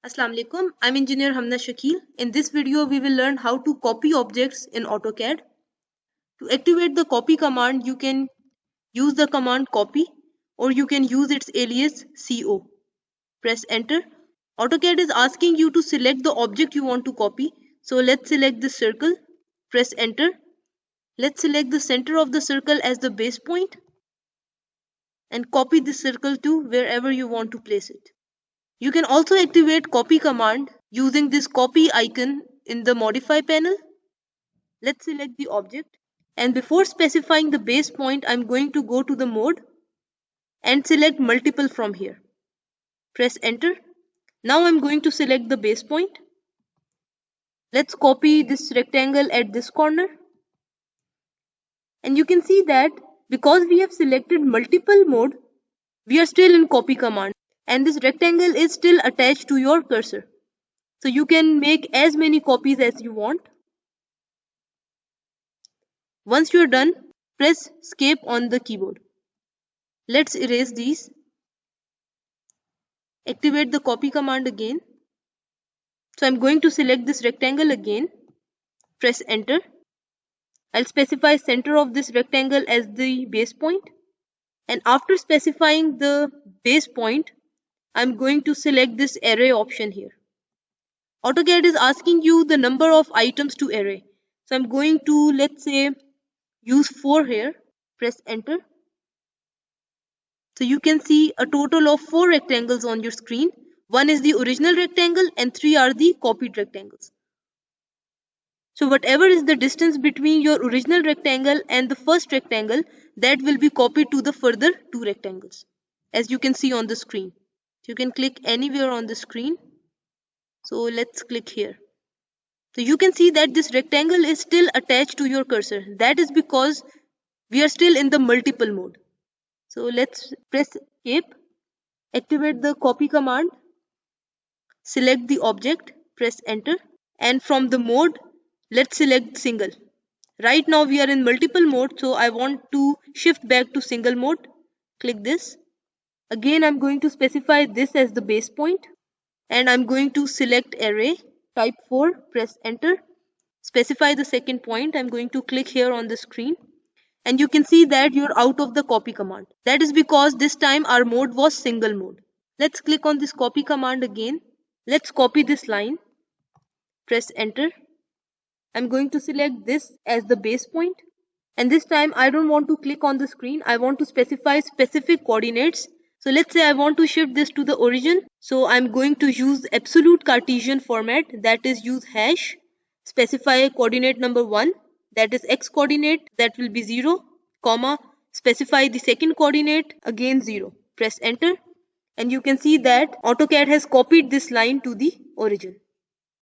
Assalamu alaikum. I'm engineer Hamna Shakil. In this video, we will learn how to copy objects in AutoCAD. To activate the copy command, you can use the command copy or you can use its alias CO. Press enter. AutoCAD is asking you to select the object you want to copy. So let's select the circle. Press enter. Let's select the center of the circle as the base point and copy this circle to wherever you want to place it. You can also activate copy command using this copy icon in the modify panel. Let's select the object, and before specifying the base point, I'm going to go to the mode and select multiple from here. Press enter. Now I'm going to select the base point. Let's copy this rectangle at this corner. And you can see that because we have selected multiple mode, we are still in copy command and this rectangle is still attached to your cursor. So you can make as many copies as you want. Once you're done, press escape on the keyboard. Let's erase these. Activate the copy command again. So I'm going to select this rectangle again. Press enter. I'll specify center of this rectangle as the base point. And after specifying the base point, I'm going to select this array option here. AutoCAD is asking you the number of items to array. So I'm going to, let's say, use 4 here. Press enter. So you can see a total of 4 rectangles on your screen. 1 is the original rectangle and 3 are the copied rectangles. So whatever is the distance between your original rectangle and the first rectangle, that will be copied to the further 2 rectangles, as you can see on the screen. So you can click anywhere on the screen. So let's click here. So you can see that this rectangle is still attached to your cursor. That is because we are still in the multiple mode. So let's press escape, activate the copy command, select the object, press enter, and from the mode, let's select single. Right now we are in multiple mode, so I want to shift back to single mode. Click this. Again, I'm going to specify this as the base point, and I'm going to select array, type 4, press enter. Specify the second point. I'm going to click here on the screen. And you can see that you're out of the copy command. That is because this time our mode was single mode. Let's click on this copy command again. Let's copy this line. Press enter. I'm going to select this as the base point. And this time I don't want to click on the screen. I want to specify specific coordinates. So let's say I want to shift this to the origin. So I'm going to use absolute Cartesian format, that is use hash. Specify coordinate number 1, that is x coordinate, that will be 0, comma, specify the second coordinate, again 0. Press enter and you can see that AutoCAD has copied this line to the origin.